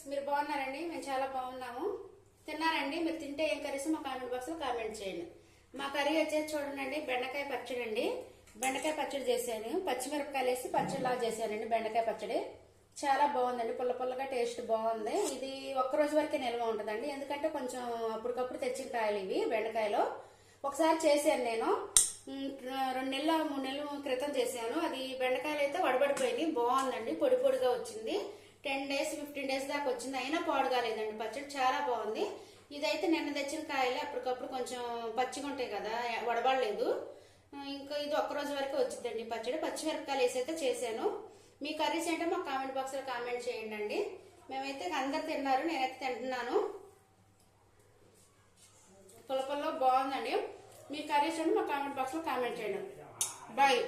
మీరు బాగున్నారండి? మేము చాలా బాగున్నాము. తిన్నారండి? మీరు తింటే ఏం కర్రీస్ మా కామెంట్ బాక్స్ లో కామెంట్ చేయండి. మా కర్రీ వచ్చేసి చూడండి, బెండకాయ పచ్చడి అండి. బెండకాయ పచ్చడి చేశాను, పచ్చిమిరపకాయలు వేసి పచ్చడిలా చేశానండి. బెండకాయ పచ్చడి చాలా బాగుందండి, పుల్ల పుల్లగా టేస్ట్ బాగుంది. ఇది ఒక్క రోజు వరకే నిల్వ ఉంటుందండి, ఎందుకంటే కొంచెం అప్పటికప్పుడు తెచ్చిన కాయలు ఇవి బెండకాయలు. ఒకసారి చేశాను నేను 2 నెలల 3 నెలల క్రితం చేశాను. అది బెండకాయలు అయితే వడబడిపోయింది, బాగుందండి, పొడి పొడిగా వచ్చింది. 10 డేస్ 15 డేస్ దాకా వచ్చింది, అయినా పాడుగాలేదండి. పచ్చడి చాలా బాగుంది. ఇదైతే నిన్న తెచ్చిన కాయలే, అప్పటికప్పుడు కొంచెం పచ్చిగా ఉంటాయి కదా, వడబడలేదు. ఇంకా ఇది ఒక్క రోజు వరకు వచ్చిందండి పచ్చడి. పచ్చిమిరపకాయలు వేసి అయితే చేశాను. మీ కర్రీస్ ఏంటో మాకు కామెంట్ బాక్స్ లో కామెంట్ చేయండి. మేమైతే అందరు తిన్నారు, నేనైతే తింటున్నాను. పుల్ల పుల్ల బాగుందండి. మీ కర్రీస్ ఏంటో మా కామెంట్ బాక్స్ లో కామెంట్ చేయండి. బాయ్.